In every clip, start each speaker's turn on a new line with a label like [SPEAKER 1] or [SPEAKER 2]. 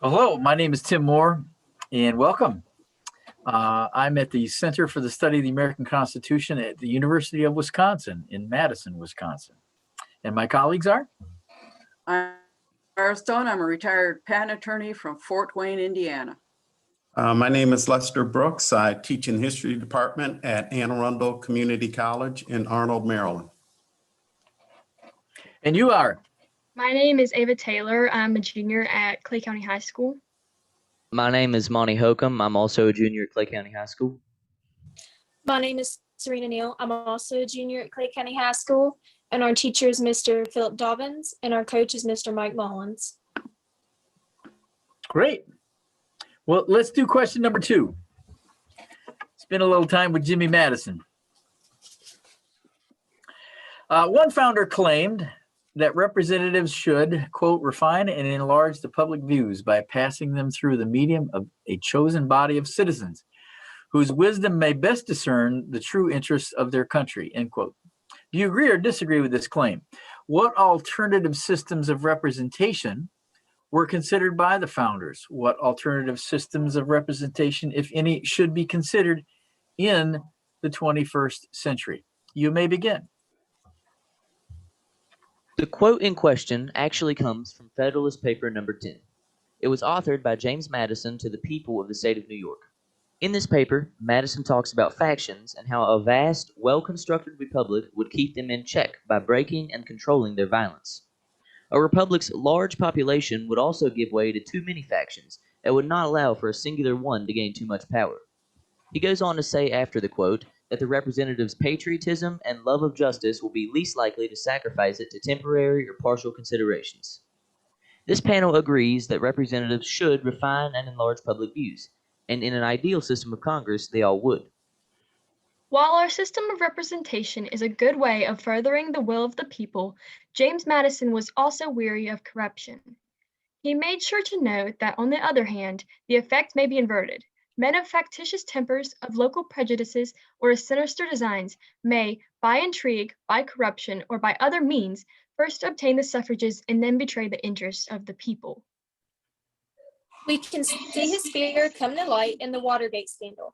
[SPEAKER 1] Hello, my name is Tim Moore, and welcome. I'm at the Center for the Study of the American Constitution at the University of Wisconsin in Madison, Wisconsin. And my colleagues are?
[SPEAKER 2] I'm Tara Stone. I'm a retired patent attorney from Fort Wayne, Indiana.
[SPEAKER 3] My name is Lester Brooks. I teach in history department at Anne Arundel Community College in Arnold, Maryland.
[SPEAKER 1] And you are?
[SPEAKER 4] My name is Ava Taylor. I'm a junior at Clay County High School.
[SPEAKER 5] My name is Monty Hokum. I'm also a junior at Clay County High School.
[SPEAKER 6] My name is Serena Neal. I'm also a junior at Clay County High School, and our teacher is Mr. Philip Dobbins, and our coach is Mr. Mike Mullins.
[SPEAKER 1] Great. Well, let's do question number 2. Spend a little time with Jimmy Madison. One founder claimed that representatives should, quote, refine and enlarge the public views by passing them through the medium of a chosen body of citizens whose wisdom may best discern the true interests of their country, end quote. Do you agree or disagree with this claim? What alternative systems of representation were considered by the founders? What alternative systems of representation, if any, should be considered in the 21st century? You may begin.
[SPEAKER 5] The quote in question actually comes from Federalist Paper number 10. It was authored by James Madison to the people of the state of New York. In this paper, Madison talks about factions and how a vast, well-constructed republic would keep them in check by breaking and controlling their violence. A republic's large population would also give way to too many factions that would not allow for a singular one to gain too much power. He goes on to say after the quote that the representative's patriotism and love of justice will be least likely to sacrifice it to temporary or partial considerations. This panel agrees that representatives should refine and enlarge public views, and in an ideal system of Congress, they all would.
[SPEAKER 4] While our system of representation is a good way of furthering the will of the people, James Madison was also weary of corruption. He made sure to note that, on the other hand, the effect may be inverted. Men of factitious tempers, of local prejudices, or of sinister designs may, by intrigue, by corruption, or by other means, first obtain the suffrages and then betray the interests of the people.
[SPEAKER 6] We can see his fear come to light in the Watergate scandal.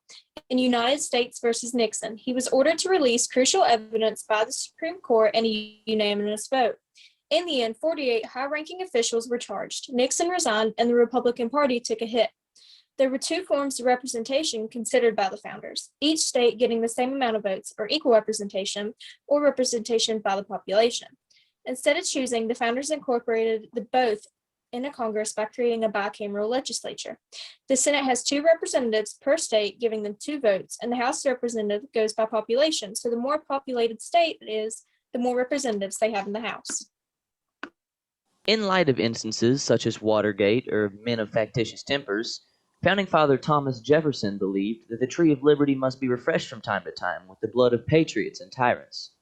[SPEAKER 6] In United States versus Nixon, he was ordered to release crucial evidence by the Supreme Court in a unanimous vote. In the end, 48 high-ranking officials were charged. Nixon resigned, and the Republican Party took a hit. There were 2 forms of representation considered by the founders, each state getting the same amount of votes, or equal representation, or representation by the population. Instead of choosing, the founders incorporated the both in a Congress by creating a bicameral legislature. The Senate has 2 representatives per state, giving them 2 votes, and the House of Representatives goes by population. So the more populated state it is, the more representatives they have in the House.
[SPEAKER 5] In light of instances such as Watergate or men of factitious tempers, Founding Father Thomas Jefferson believed that the tree of liberty must be refreshed from time to time with the blood of patriots and tyrants.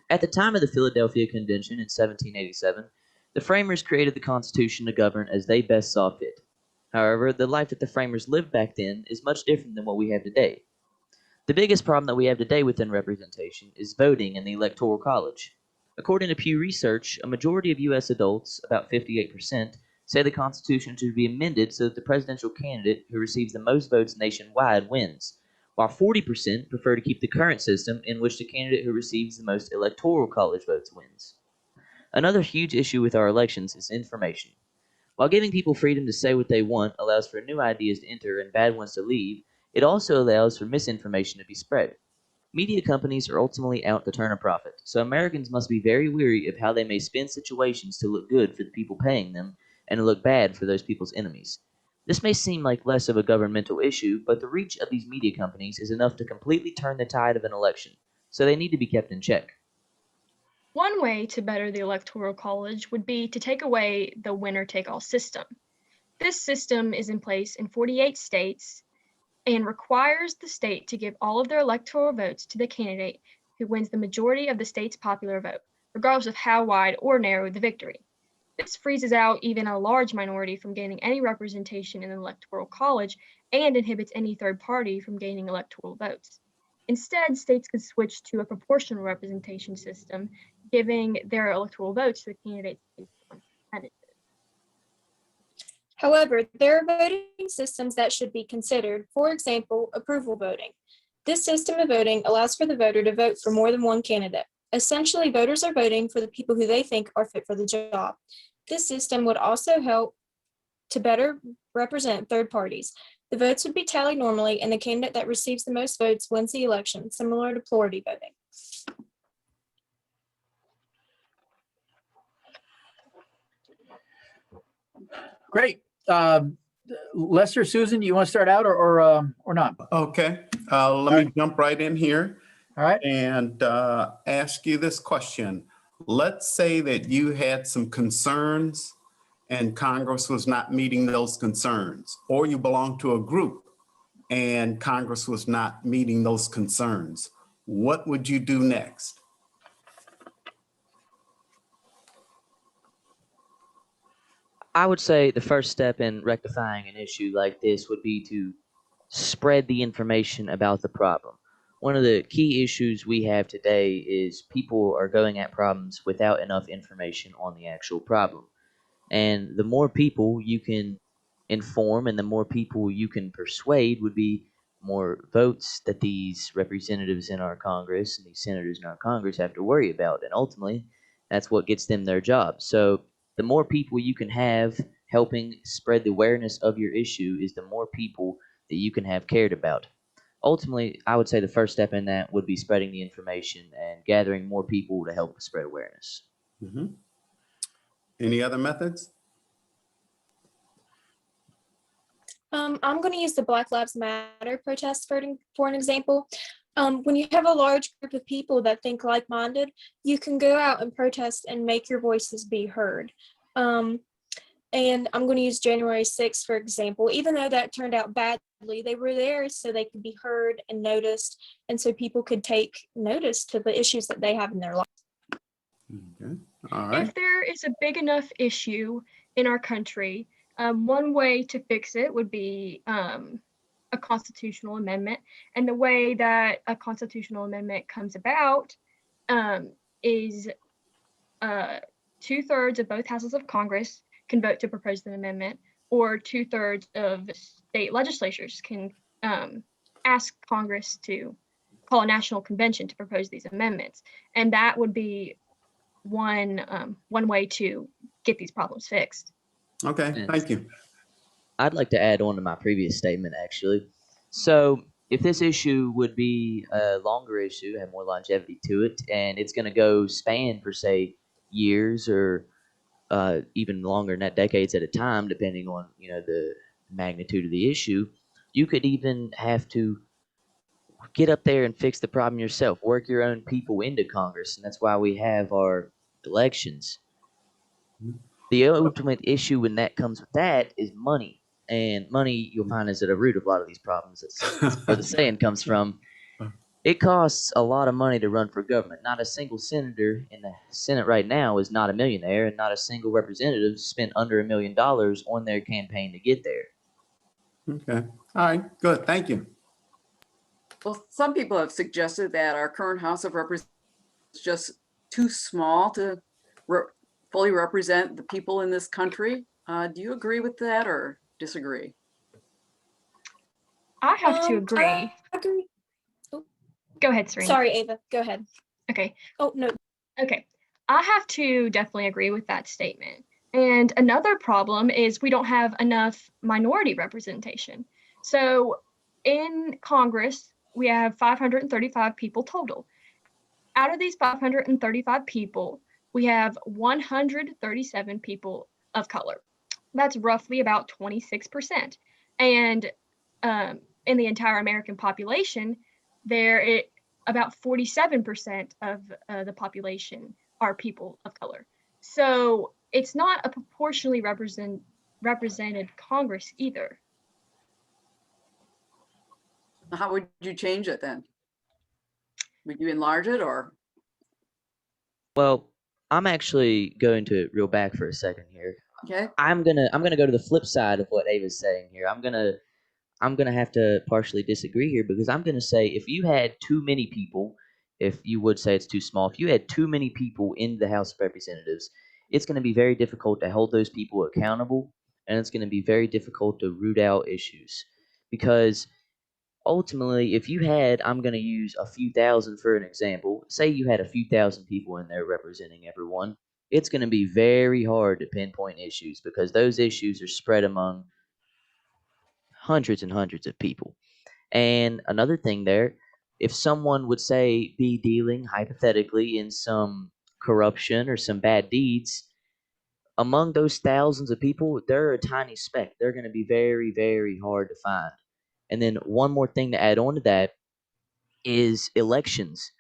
[SPEAKER 5] At the time of the Philadelphia Convention in 1787, the framers created the Constitution to govern as they best saw fit. However, the life that the framers lived back then is much different than what we have today. The biggest problem that we have today within representation is voting in the Electoral College. According to Pew Research, a majority of U.S. adults, about 58%, say the Constitution should be amended so that the presidential candidate who receives the most votes nationwide wins, while 40% prefer to keep the current system in which the candidate who receives the most Electoral College votes wins. Another huge issue with our elections is information. While giving people freedom to say what they want allows for new ideas to enter and bad ones to leave, it also allows for misinformation to be spread. Media companies are ultimately out to turn a profit, so Americans must be very wary of how they may spin situations to look good for the people paying them and to look bad for those people's enemies. This may seem like less of a governmental issue, but the reach of these media companies is enough to completely turn the tide of an election, so they need to be kept in check.
[SPEAKER 4] One way to better the Electoral College would be to take away the winner-take-all system. This system is in place in 48 states and requires the state to give all of their electoral votes to the candidate who wins the majority of the state's popular vote, regardless of how wide or narrow the victory. This freezes out even a large minority from gaining any representation in the Electoral College and inhibits any third party from gaining electoral votes. Instead, states could switch to a proportional representation system, giving their electoral votes to the candidates based on percentages.
[SPEAKER 6] However, there are voting systems that should be considered. For example, approval voting. This system of voting allows for the voter to vote for more than one candidate. Essentially, voters are voting for the people who they think are fit for the job. This system would also help to better represent third parties. The votes would be tallied normally, and the candidate that receives the most votes wins the election, similar to plurality voting.
[SPEAKER 1] Great. Lester, Susan, you want to start out or not?
[SPEAKER 3] Okay, let me jump right in here
[SPEAKER 1] All right.
[SPEAKER 3] and ask you this question. Let's say that you had some concerns and Congress was not meeting those concerns, or you belong to a group and Congress was not meeting those concerns. What would you do next?
[SPEAKER 5] I would say the first step in rectifying an issue like this would be to spread the information about the problem. One of the key issues we have today is people are going at problems without enough information on the actual problem. And the more people you can inform and the more people you can persuade would be more votes that these representatives in our Congress and these senators in our Congress have to worry about. And ultimately, that's what gets them their job. So the more people you can have helping spread the awareness of your issue is the more people that you can have cared about. Ultimately, I would say the first step in that would be spreading the information and gathering more people to help spread awareness.
[SPEAKER 3] Mhm. Any other methods?
[SPEAKER 6] I'm going to use the Black Lives Matter protest for an example. When you have a large group of people that think like-minded, you can go out and protest and make your voices be heard. And I'm going to use January 6th, for example. Even though that turned out badly, they were there so they could be heard and noticed, and so people could take notice to the issues that they have in their life.
[SPEAKER 3] Okay. All right.
[SPEAKER 4] If there is a big enough issue in our country, one way to fix it would be a constitutional amendment. And the way that a constitutional amendment comes about is 2/3 of both houses of Congress can vote to propose an amendment, or 2/3 of state legislatures can ask Congress to call a national convention to propose these amendments. And that would be one way to get these problems fixed.
[SPEAKER 3] Okay,
[SPEAKER 5] Yes.
[SPEAKER 3] thank you.
[SPEAKER 5] I'd like to add on to my previous statement, actually. So, if this issue would be a longer issue, have more longevity to it, and it's going to go span for, say, years or even longer, not decades at a time, depending on the magnitude of the issue, you could even have to get up there and fix the problem yourself. Work your own people into Congress, and that's why we have our elections. The ultimate issue when that comes with that is money. And money, you'll find, is at the root of a lot of these problems. That's where the saying comes from. It costs a lot of money to run for government. Not a single senator in the Senate right now is not a millionaire, and not a single representative spent under $1 million on their campaign to get there.
[SPEAKER 3] Okay, all right, good, thank you.
[SPEAKER 2] Well, some people have suggested that our current House of Representatives is just too small to fully represent the people in this country. Do you agree with that or disagree?
[SPEAKER 4] I have to agree.
[SPEAKER 6] I agree.
[SPEAKER 4] Go ahead, Serena.
[SPEAKER 6] Sorry, Ava, go ahead.
[SPEAKER 4] Okay.
[SPEAKER 6] Oh, no.
[SPEAKER 4] Okay. I have to definitely agree with that statement. And another problem is we don't have enough minority representation. So in Congress, we have 535 people total. Out of these 535 people, we have 137 people of color. That's roughly about 26%. And in the entire American population, about 47% of the population are people of color. So it's not a proportionally represented Congress either.
[SPEAKER 2] How would you change it then? Would you enlarge it or?
[SPEAKER 5] Well, I'm actually going to reel back for a second here.
[SPEAKER 2] Okay.
[SPEAKER 5] I'm gonna go to the flip side of what Ava's saying here. I'm gonna have to partially disagree here, because I'm gonna say if you had too many people, if you would say it's too small, if you had too many people in the House of Representatives, it's gonna be very difficult to hold those people accountable and it's going to be very difficult to root out issues because ultimately, if you had, I'm going to use a few thousand for an example, say you had a few thousand people in there representing everyone, it's going to be very hard to pinpoint issues because those issues are spread among hundreds and hundreds of people. And another thing there, if someone would say be dealing hypothetically in some corruption or some bad deeds, among those thousands of people, they're a tiny speck. They're going to be very, very hard to find. And then one more thing to add on to that is elections.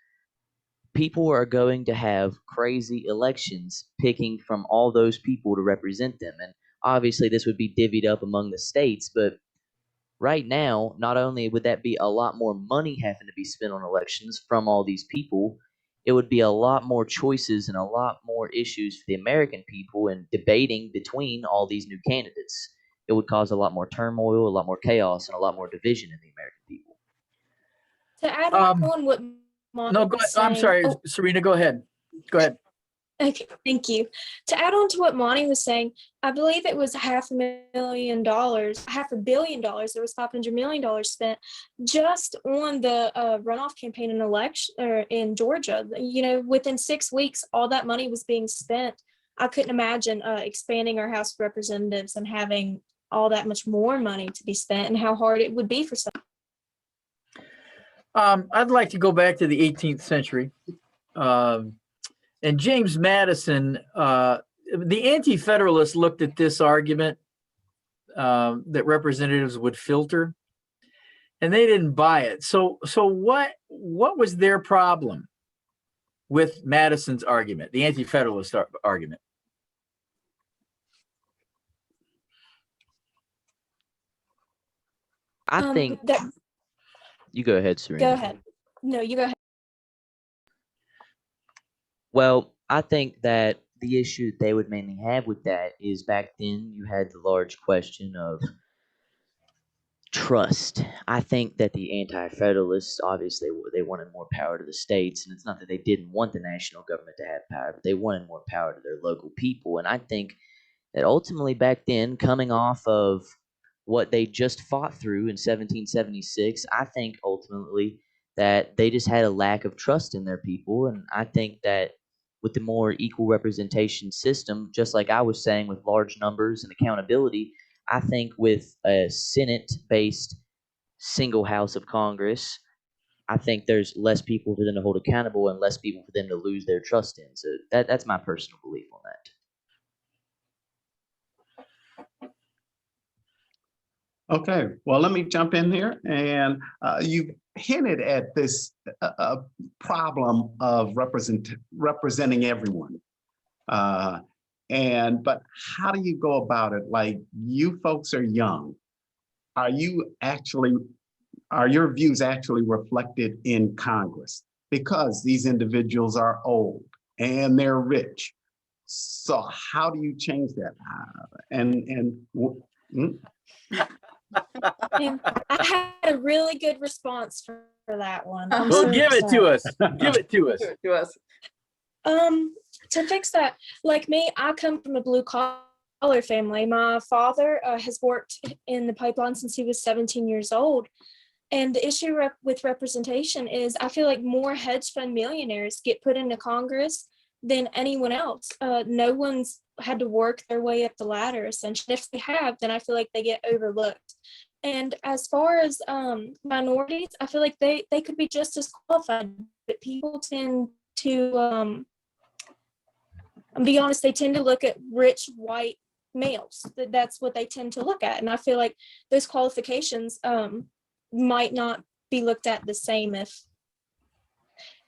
[SPEAKER 5] People are going to have crazy elections picking from all those people to represent them. And obviously, this would be divvied up among the states, but right now, not only would that be a lot more money having to be spent on elections from all these people, it would be a lot more choices and a lot more issues for the American people in debating between all these new candidates. It would cause a lot more turmoil, a lot more chaos, and a lot more division in the American people.
[SPEAKER 6] To add
[SPEAKER 1] Um,
[SPEAKER 6] on what Monty
[SPEAKER 1] No, go
[SPEAKER 6] was
[SPEAKER 1] ahead. I'm
[SPEAKER 6] saying-
[SPEAKER 1] sorry,
[SPEAKER 6] Oh,
[SPEAKER 1] Serena, go ahead. Go ahead.
[SPEAKER 6] okay, thank you. To add on to what Monty was saying, I believe it was $500,000, $500 million. There was $500 million spent just on the runoff campaign in election or in Georgia. You know, within 6 weeks, all that money was being spent. I couldn't imagine expanding our House of Representatives and having all that much more money to be spent, and how hard it would be for some.
[SPEAKER 1] I'd like to go back to the 18th century. And James Madison, the Anti-Federalists looked at this argument that representatives would filter, and they didn't buy it. So what was their problem with Madison's argument, the Anti-Federalist argument?
[SPEAKER 5] I think
[SPEAKER 6] That,
[SPEAKER 5] you go ahead, Serena.
[SPEAKER 6] go ahead. No, you go ahead.
[SPEAKER 5] Well, I think that the issue they would mainly have with that is back then you had the large question of trust. I think that the anti-federalists obviously they wanted more power to the states, and it's not that they didn't want the national government to have power, but they wanted more power to their local people. And I think that ultimately back then, coming off of what they just fought through in 1776, I think ultimately that they just had a lack of trust in their people. And I think that with the more equal representation system, just like I was saying, with large numbers and accountability, I think with a Senate-based single House of Congress, I think there's less people for them to hold accountable and less people for them to lose their trust in. So that's my personal belief on that.
[SPEAKER 3] Okay, well, let me jump in here. And you hinted at this problem of representing everyone. But how do you go about it? Like, you folks are young. Are your views actually reflected in Congress? Because these individuals are old and they're rich. So how do you change that?
[SPEAKER 6] And I had a really good response for that one. I'm
[SPEAKER 1] Well,
[SPEAKER 6] so
[SPEAKER 1] give it to
[SPEAKER 6] sorry.
[SPEAKER 1] us. Give it to us.
[SPEAKER 2] To us.
[SPEAKER 6] To fix that, like me, I come from a blue collar family. My father has worked in the pipeline since he was 17 years old. And the issue with representation is I feel like more hedge fund millionaires get put into Congress than anyone else. No one's had to work their way up the ladder, essentially. If they have, then I feel like they get overlooked. And as far as minorities, I feel like they could be just as qualified, but people tend to, I'll be honest, they tend to look at rich white males. That's what they tend to look at. And I feel like those qualifications might not be looked at the same if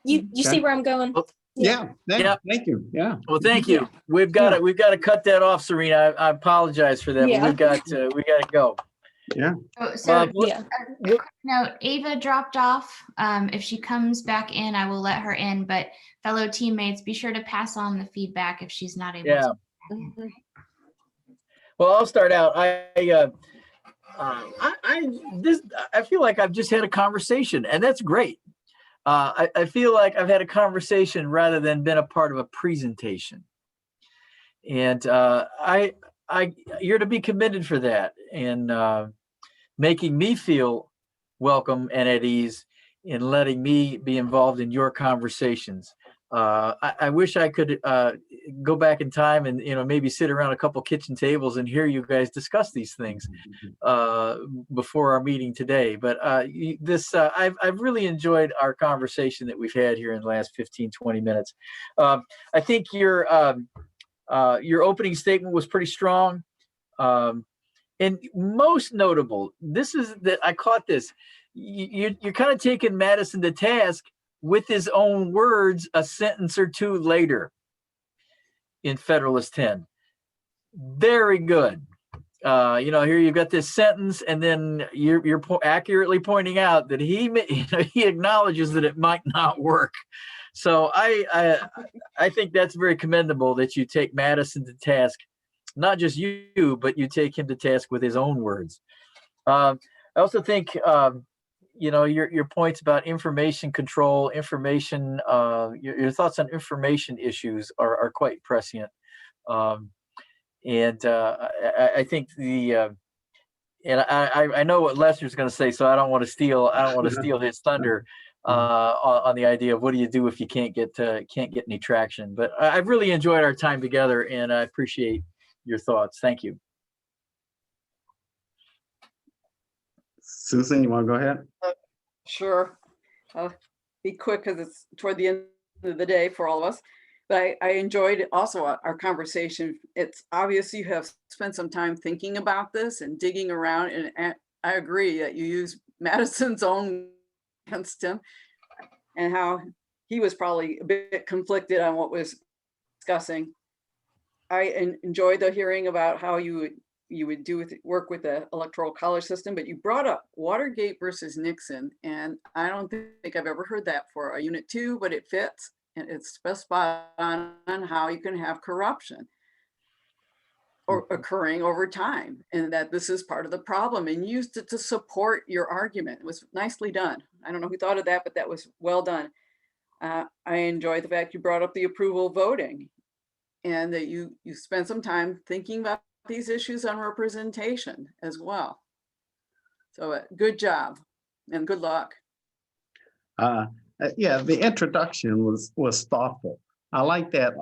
[SPEAKER 6] you see
[SPEAKER 3] Okay.
[SPEAKER 6] where I'm going.
[SPEAKER 3] Yeah,
[SPEAKER 1] Yeah.
[SPEAKER 3] thank you. Yeah.
[SPEAKER 1] Well, thank you. We've got to cut that off, Serena. I apologize for that, but
[SPEAKER 6] Yeah.
[SPEAKER 1] we got to go.
[SPEAKER 7] So
[SPEAKER 6] Yeah.
[SPEAKER 7] a quick note, Ava dropped off. If she comes back in, I will let her in, but fellow teammates, be sure to pass on the feedback if she's not able
[SPEAKER 1] Yeah.
[SPEAKER 7] to.
[SPEAKER 2] Mhm.
[SPEAKER 1] Well, I'll start out. I feel like I've just had a conversation, and that's great. I feel like I've had a conversation rather than been a part of a presentation. And you're to be commended for that, and making me feel welcome and at ease in letting me be involved in your conversations. I wish I could go back in time and maybe sit around a couple kitchen tables and hear you guys discuss these things before our meeting today. But I've really enjoyed our conversation that we've had here in the last 15-20 minutes. I think your opening statement was pretty strong, and most notable. This is that I caught this. You're kind of taking Madison to task with his own words a sentence or two later in Federalist 10. Very good. Here you've got this sentence, and then you're accurately pointing out that he acknowledges that it might not work. So I think that's very commendable that you take Madison to task, not just you, but you take him to task with his own words. I also think your points about information control, your thoughts on information issues are quite prescient. And I think I know what Lester's going to say, so I don't want to steal his thunder on the idea of what do you do if you can't get any traction. But I've really enjoyed our time together, and I appreciate your thoughts. Thank you.
[SPEAKER 3] Susan, you want to go ahead?
[SPEAKER 2] Sure. I'll be quick because it's toward the end of the day for all of us. But I enjoyed also our conversation. It's obvious you have spent some time thinking about this and digging around. And I agree that you use Madison's own against him and how he was probably a bit conflicted on what was discussing. I enjoyed the hearing about how you would work with the electoral college system, but you brought up Watergate versus Nixon, and I don't think I've ever heard that for a Unit 2, but it fits, and it's spot on how you can have corruption occurring over time, and that this is part of the problem, and used it to support your argument. It was nicely done. I don't know who thought of that, but that was well done. I enjoyed the fact you brought up the approval voting, and that you spent some time thinking about these issues on representation as well. So good job and good luck.
[SPEAKER 3] Yeah, the introduction was thoughtful. I like that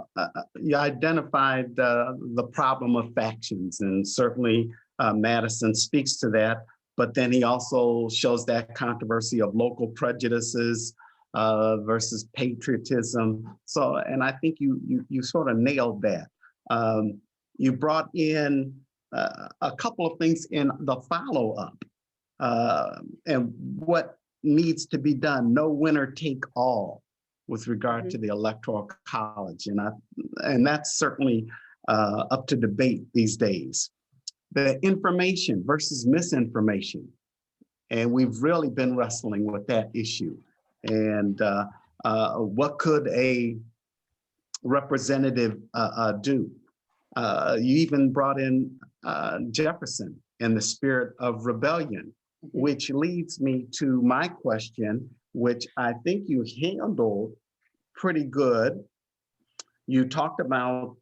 [SPEAKER 3] you identified the problem of factions, and certainly Madison speaks to that, but then he also shows that controversy of local prejudices versus patriotism. So, and I think you sort of nailed that. You brought in a couple of things in the follow-up and what needs to be done. No winner take all with regard to the Electoral College. And that's certainly up to debate these days. The information versus misinformation. And we've really been wrestling with that issue. And what could a representative do? You even brought in Jefferson and the spirit of rebellion, which leads me to my question, which I think you handled pretty good. You talked about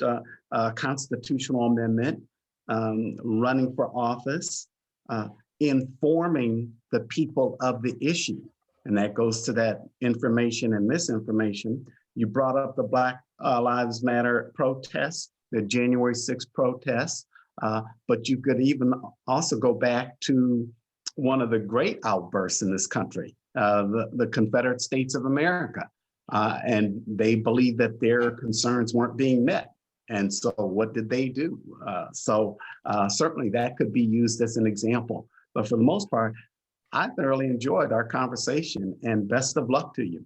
[SPEAKER 3] a constitutional amendment, running for office, informing the people of the issue. And that goes to that information and misinformation. You brought up the Black Lives Matter protests, the January 6th protests, but you could even also go back to one of the great outbursts in this country, the Confederate States of America. And they believed that their concerns weren't being met. And so what did they do? Certainly that could be used as an example. But for the most part, I thoroughly enjoyed our conversation, and best of luck to you.